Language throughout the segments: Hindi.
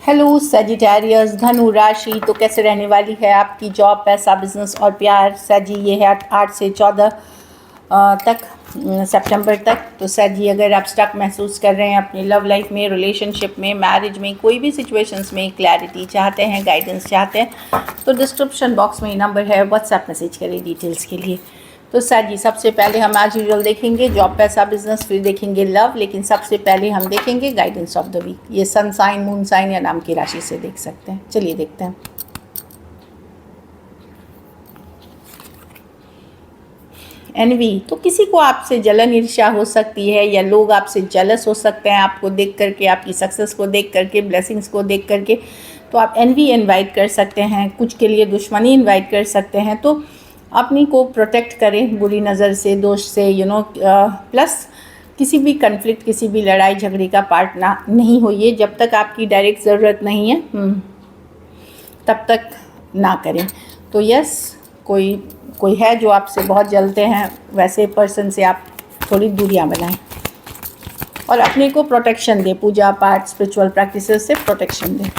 हेलो सजिटेरियस, धनु राशि तो कैसे रहने वाली है आपकी जॉब, पैसा, बिजनेस और प्यार। सजी ये है 8 से 14 तक सितंबर तक। तो सजी अगर आप स्टक महसूस कर रहे हैं अपनी लव लाइफ में, रिलेशनशिप में, मैरिज में, कोई भी सिचुएशंस में क्लैरिटी चाहते हैं, गाइडेंस चाहते हैं, तो डिस्क्रिप्शन बॉक्स में नंबर है, व्हाट्सएप मैसेज करें डिटेल्स के लिए। तो सजी सबसे पहले हम आज यूजुअल देखेंगे जॉब, पैसा, बिजनेस, फिर देखेंगे लव, लेकिन सबसे पहले हम देखेंगे गाइडेंस ऑफ द वीक। ये सन साइन, मून साइन या नाम की राशि से देख सकते हैं। चलिए देखते हैं। एनवी, तो किसी को आपसे जलन ईर्ष्या हो सकती है या लोग आपसे जेलस हो सकते हैं आपको देख करके, आपकी सक्सेस को देख करके, ब्लेसिंग्स को देख करके। तो आप एनवी इनवाइट कर सकते हैं, कुछ के लिए दुश्मनी इनवाइट कर सकते हैं। तो अपनी को प्रोटेक्ट करें बुरी नज़र से, दोष से, प्लस किसी भी कन्फ्लिक्ट, किसी भी लड़ाई झगड़े का पार्ट ना नहीं होइए। जब तक आपकी डायरेक्ट ज़रूरत नहीं है तब तक ना करें। तो यस, कोई है जो आपसे बहुत जलते हैं, वैसे पर्सन से आप थोड़ी दूरियां बनाएं और अपने को प्रोटेक्शन दें, पूजा पाठ, स्पिरिचुअल प्रैक्टिसेस से प्रोटेक्शन दें।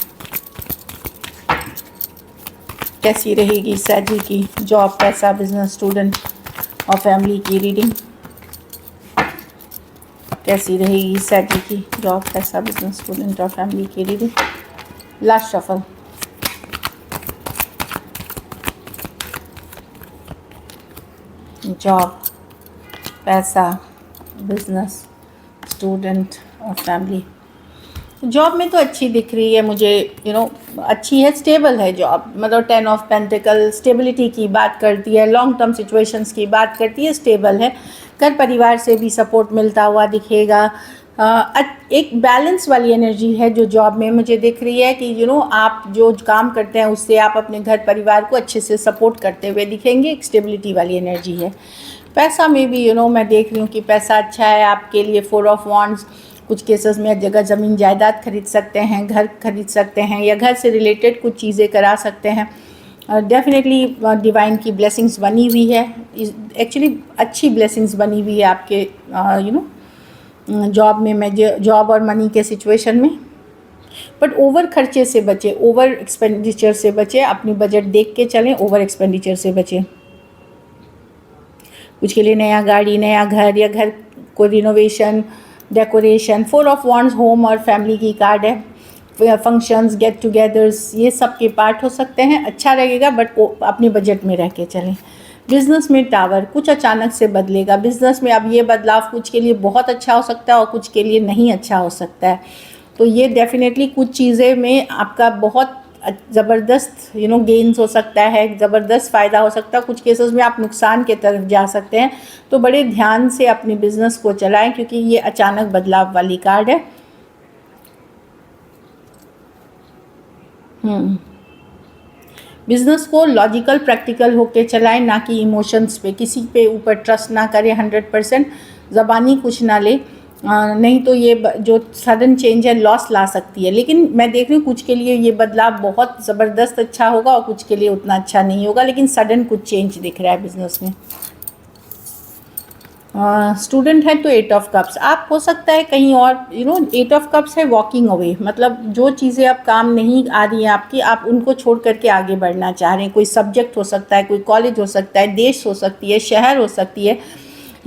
कैसी रहेगी सजी की जॉब, पैसा, बिजनेस, स्टूडेंट और फैमिली की रीडिंग? कैसी रहेगी सजी की जॉब, पैसा, बिजनेस, स्टूडेंट और फैमिली की रीडिंग? Last shuffle. जॉब, पैसा, बिजनेस, स्टूडेंट और फैमिली। जॉब में तो अच्छी दिख रही है मुझे, अच्छी है, स्टेबल है जॉब। मतलब 10 ऑफ पेंटिकल स्टेबिलिटी की बात करती है, लॉन्ग टर्म सिचुएशंस की बात करती है, स्टेबल है। घर परिवार से भी सपोर्ट मिलता हुआ दिखेगा। एक बैलेंस वाली एनर्जी है जो जॉब में मुझे दिख रही है कि आप जो काम करते हैं उससे आप अपने घर परिवार को अच्छे से सपोर्ट करते हुए दिखेंगे। एक स्टेबिलिटी वाली एनर्जी है। पैसा में भी मैं देख रही हूँ कि पैसा अच्छा है आपके लिए। 4 ऑफ वॉन्ड्स, कुछ केसेस में जगह ज़मीन जायदाद खरीद सकते हैं, घर खरीद सकते हैं या घर से रिलेटेड कुछ चीज़ें करा सकते हैं। डेफिनेटली डिवाइन की ब्लेसिंग्स बनी हुई है, एक्चुअली अच्छी ब्लेसिंग्स बनी हुई है आपके जॉब में, मैं जॉब और मनी के सिचुएशन में। बट ओवर खर्चे से बचे, ओवर एक्सपेंडिचर से बचे, अपनी बजट देख के चलें, ओवर एक्सपेंडिचर से बचे। कुछ के लिए नया गाड़ी, नया घर या घर को renovation, decoration. 4 of wands home और फैमिली की कार्ड है। फंक्शंस, गेट टुगेदर्स, ये सब के पार्ट हो सकते हैं। अच्छा लगेगा बट अपने बजट में रह के चलें। बिज़नेस में टावर, कुछ अचानक से बदलेगा बिज़नेस में। अब ये बदलाव कुछ के लिए बहुत अच्छा हो सकता है और कुछ के लिए नहीं अच्छा हो सकता है। तो ये डेफिनेटली कुछ चीज़ें में आपका बहुत ज़बरदस्त गेन्स हो सकता है, ज़बरदस्त फ़ायदा हो सकता है। कुछ केसेस में आप नुकसान के तरफ जा सकते हैं। तो बड़े ध्यान से अपने बिज़नेस को चलाएं क्योंकि ये अचानक बदलाव वाली कार्ड है। बिज़नेस को लॉजिकल, प्रैक्टिकल होके चलाएं, ना कि इमोशंस पे। किसी पे ऊपर ट्रस्ट ना करें 100%, ज़बानी कुछ ना ले, नहीं तो ये जो सडन चेंज है लॉस ला सकती है। लेकिन मैं देख रही हूँ कुछ के लिए ये बदलाव बहुत ज़बरदस्त अच्छा होगा और कुछ के लिए उतना अच्छा नहीं होगा, लेकिन सडन कुछ चेंज दिख रहा है बिज़नेस में। स्टूडेंट है तो 8 ऑफ कप्स, आप हो सकता है कहीं और 8 ऑफ कप्स है वॉकिंग अवे। मतलब जो चीज़ें अब काम नहीं आ रही हैं आपकी, आप उनको छोड़ करके आगे बढ़ना चाह रहे हैं। कोई सब्जेक्ट हो सकता है, कोई कॉलेज हो सकता है, देश हो सकती है, शहर हो सकती है,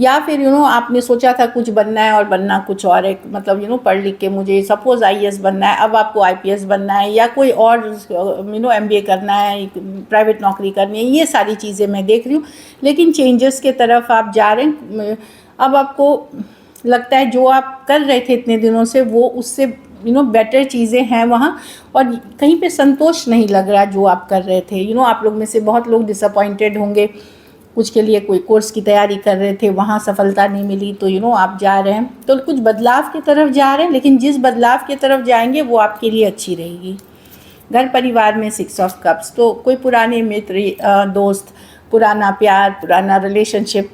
या फिर आपने सोचा था कुछ बनना है और बनना कुछ और है। मतलब पढ़ लिख के मुझे सपोज़ IAS बनना है, अब आपको IPS बनना है, या कोई और MBA करना है, प्राइवेट नौकरी करनी है। ये सारी चीज़ें मैं देख रही हूँ, लेकिन चेंजेस के तरफ आप जा रहे हैं। अब आपको लगता है जो आप कर रहे थे इतने दिनों से वो उससे बेटर चीज़ें हैं वहाँ, और कहीं पे संतोष नहीं लग रहा जो आप कर रहे थे। आप लोग में से बहुत लोग डिसअपॉइंटेड होंगे। कुछ के लिए कोई कोर्स की तैयारी कर रहे थे, वहाँ सफलता नहीं मिली, तो आप जा रहे हैं, तो कुछ बदलाव की तरफ जा रहे हैं। लेकिन जिस बदलाव की तरफ जाएंगे वो आपके लिए अच्छी रहेगी। घर परिवार में 6 ऑफ कप्स, तो कोई पुराने मित्र, दोस्त, पुराना प्यार, पुराना रिलेशनशिप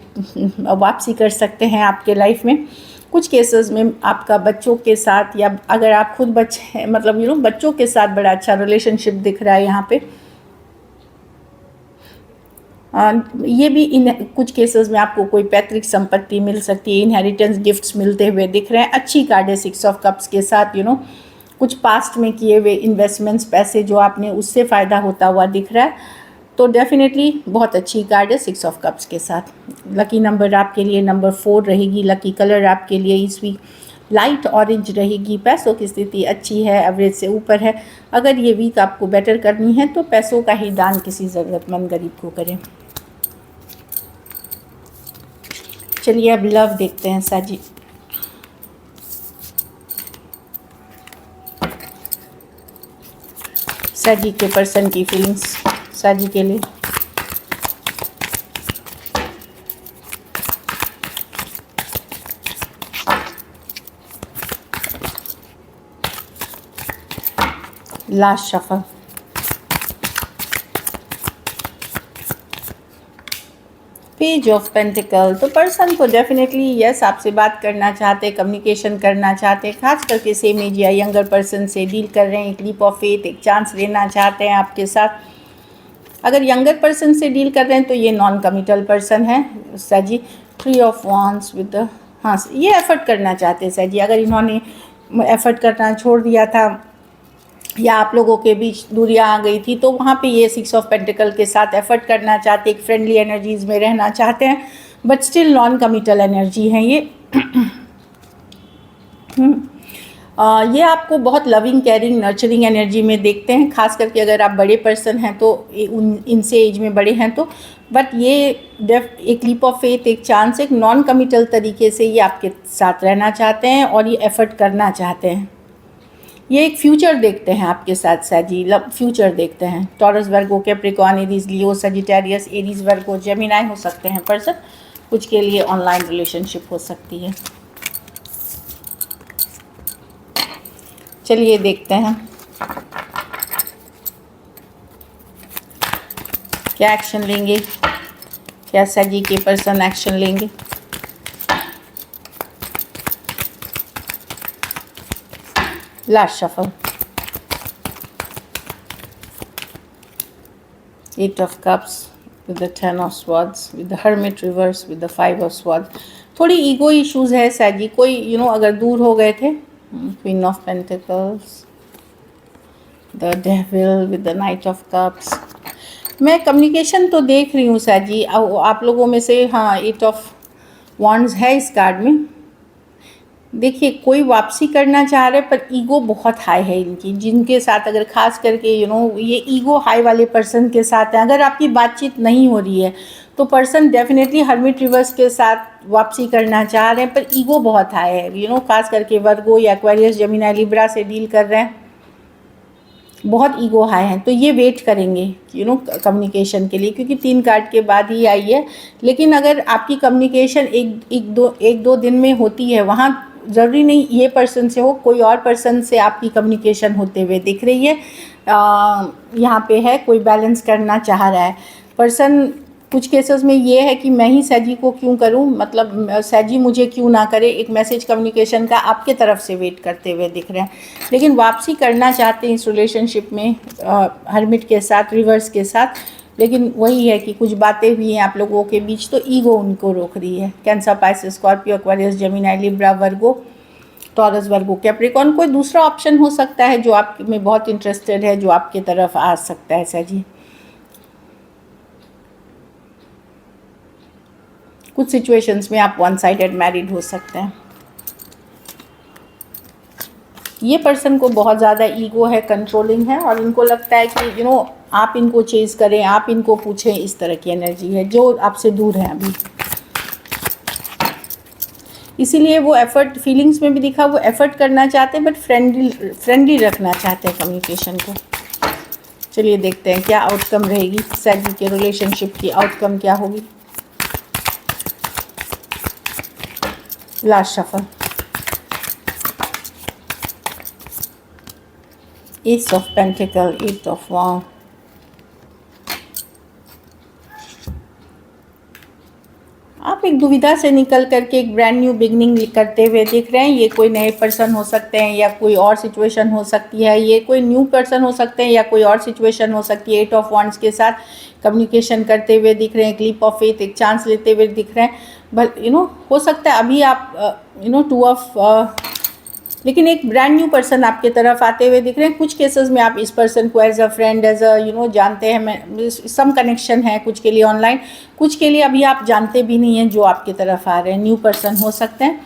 वापसी कर सकते हैं आपके लाइफ में। कुछ केसेस में आपका बच्चों के साथ, या अगर आप खुद बच्चे हैं, मतलब बच्चों के साथ बड़ा अच्छा रिलेशनशिप दिख रहा है यहाँ पे। ये भी कुछ केसेस में आपको कोई पैतृक संपत्ति मिल सकती है, इनहेरिटेंस गिफ्ट्स मिलते हुए दिख रहे हैं। अच्छी कार्ड है 6 ऑफ कप्स के साथ। कुछ पास्ट में किए हुए इन्वेस्टमेंट्स, पैसे जो आपने, उससे फ़ायदा होता हुआ दिख रहा है। तो डेफिनेटली बहुत अच्छी कार्ड है 6 ऑफ कप्स के साथ। लकी नंबर आपके लिए नंबर 4 रहेगी। लकी कलर आपके लिए इस वीक लाइट ऑरेंज रहेगी। पैसों की स्थिति अच्छी है, एवरेज से ऊपर है। अगर ये वीक आपको बेटर करनी है तो पैसों का ही दान किसी ज़रूरतमंद गरीब को करें। चलिए अब लव देखते हैं साजी। साजी के पर्सन की फीलिंग्स साजी के लिए। Last shuffle. Page of pentacle. तो पर्सन को डेफिनेटली यस आपसे बात करना चाहते, कम्युनिकेशन करना चाहते, खास करके सेम एज या यंगर पर्सन से डील कर रहे हैं। एक लीप ऑफ फेथ, एक चांस लेना चाहते हैं आपके साथ। अगर यंगर पर्सन से डील कर रहे हैं तो ये नॉन कमिटल पर्सन है साजी। 3 ऑफ वांड्स विद द, हाँ ये एफर्ट करना चाहते हैं साजी। अगर इन्होंने एफर्ट करना छोड़ दिया था या आप लोगों के बीच दूरियां आ गई थी तो वहाँ पे ये 6 ऑफ पेंटिकल के साथ एफर्ट करना चाहते, एक फ्रेंडली एनर्जीज़ में रहना चाहते हैं, but still non committal energy है ये। ये आपको बहुत लविंग, केयरिंग, नर्चरिंग एनर्जी में देखते हैं, खास करके अगर आप बड़े पर्सन हैं तो इनसे एज में बड़े हैं तो। बट ये एक लीप ऑफ फेथ, एक चांस, एक नॉन कमिटल तरीके से ये आपके साथ रहना चाहते हैं और ये एफर्ट करना चाहते हैं। ये एक फ्यूचर देखते हैं आपके साथ साजी, फ्यूचर देखते हैं। टॉरस, वर्गो, कैप्रिकॉर्न, एरीज, लियो, सजिटेरियस, एरीज, वर्गो, जेमिनाई हो सकते हैं पर्सन। कुछ के लिए ऑनलाइन रिलेशनशिप हो सकती है। चलिए देखते हैं क्या एक्शन लेंगे, क्या साजी के पर्सन एक्शन लेंगे। Last shuffle. 8 of cups with the 10 of swords, with the hermit reverse, with the 5 of swords। थोड़ी ईगो इश्यूज है साजी, कोई अगर दूर हो गए थे। Queen of pentacles, the devil with the night of cups. मैं कम्युनिकेशन तो देख रही हूँ साजी आप लोगों में से। हाँ 8 ऑफ वॉन्ड्स है इस कार्ड में। देखिए कोई वापसी करना चाह रहे पर ईगो बहुत हाई है इनकी, जिनके साथ अगर खास करके ये ईगो हाई वाले पर्सन के साथ है। अगर आपकी बातचीत नहीं हो रही है तो पर्सन डेफिनेटली हर्मिट रिवर्स के साथ वापसी करना चाह रहे हैं, पर ईगो बहुत हाई है। खास करके वर्गो या एक्वेरियस, जेमिनी, लिब्रा से डील कर रहे हैं, बहुत ईगो हाई है। तो ये वेट करेंगे कम्युनिकेशन के लिए, क्योंकि 3 कार्ड के बाद ही आई है। लेकिन अगर आपकी कम्युनिकेशन एक दो दिन में होती है, वहाँ ज़रूरी नहीं ये पर्सन से हो, कोई और पर्सन से आपकी कम्युनिकेशन होते हुए दिख रही है। यहाँ पे है कोई बैलेंस करना चाह रहा है पर्सन। कुछ केसेस में ये है कि मैं ही सैजी को क्यों करूं, मतलब सैजी मुझे क्यों ना करे, एक मैसेज कम्युनिकेशन का आपके तरफ से वेट करते हुए दिख रहे हैं। लेकिन वापसी करना चाहते हैं इस रिलेशनशिप में हर्मिट के साथ, रिवर्स के साथ। लेकिन वही है कि कुछ बातें हुई हैं आप लोगों के बीच तो ईगो उनको रोक रही है। Cancer, Pisces, Scorpio, Aquarius, Gemini, Libra, Virgo, Taurus, Virgo, Capricorn. कोई दूसरा ऑप्शन हो सकता है जो आप में बहुत इंटरेस्टेड है, जो आपके तरफ आ सकता है सैजी। कुछ सिचुएशंस में आप वन साइडेड मैरिड हो सकते हैं। ये पर्सन को बहुत ज़्यादा ईगो है, कंट्रोलिंग है, और इनको लगता है कि आप इनको चेज करें, आप इनको पूछें, इस तरह की एनर्जी है जो आपसे दूर है अभी। इसीलिए वो एफर्ट, फीलिंग्स में भी दिखा, वो एफर्ट करना चाहते हैं बट फ्रेंडली रखना चाहते हैं कम्युनिकेशन को। चलिए देखते हैं क्या आउटकम रहेगी, सैजी के रिलेशनशिप की आउटकम क्या होगी। Last shuffle. Ace of pentacle, 8 of wand. आप एक दुविधा से निकल करके एक ब्रांड न्यू बिगनिंग करते हुए दिख रहे हैं। ये कोई नए पर्सन हो सकते हैं या कोई और सिचुएशन हो सकती है। ये कोई न्यू पर्सन हो सकते हैं या कोई और सिचुएशन हो सकती है। 8 ऑफ वांड्स के साथ कम्युनिकेशन करते हुए दिख रहे हैं, एक लीप ऑफ फेथ, एक चांस लेते हुए दिख रहे हैं। बट हो सकता है अभी आप 2 ऑफ लेकिन एक ब्रांड न्यू पर्सन आपके तरफ आते हुए दिख रहे हैं। कुछ केसेस में आप इस पर्सन को as a friend, as a जानते हैं, मैं सम कनेक्शन है कुछ के लिए ऑनलाइन, कुछ के लिए अभी आप जानते भी नहीं हैं जो आपके तरफ आ रहे हैं। न्यू पर्सन हो सकते हैं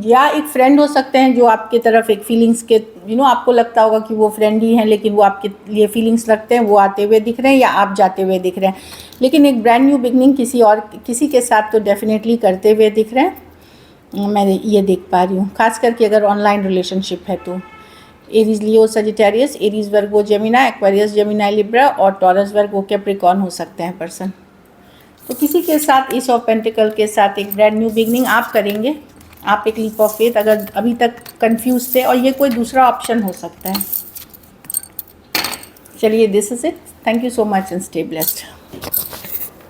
या एक फ्रेंड हो सकते हैं जो आपके तरफ एक फीलिंग्स के आपको लगता होगा कि वो फ्रेंड ही हैं, लेकिन वो आपके लिए फीलिंग्स रखते हैं, वो आते हुए दिख रहे हैं या आप जाते हुए दिख रहे हैं। लेकिन एक ब्रांड न्यू बिगनिंग किसी के साथ तो डेफिनेटली करते हुए दिख रहे हैं, मैं ये देख पा रही हूँ। खास करके अगर ऑनलाइन रिलेशनशिप है तो एरीज, लियो, सजिटेरियस, एरीज, वर्गो, जेमिना, एक्वेरियस, जेमिनाई, लिब्रा और टॉरस, वर्गो, कैप्रिकॉर्न हो सकते हैं पर्सन। तो किसी के साथ इस ऑफ पेंटिकल के साथ एक ब्रांड न्यू बिगनिंग आप करेंगे। आप एक लीप ऑफ फेथ, अगर अभी तक कंफ्यूज थे, और ये कोई दूसरा ऑप्शन हो सकता है। चलिए, this is it. Thank you so much and stay blessed.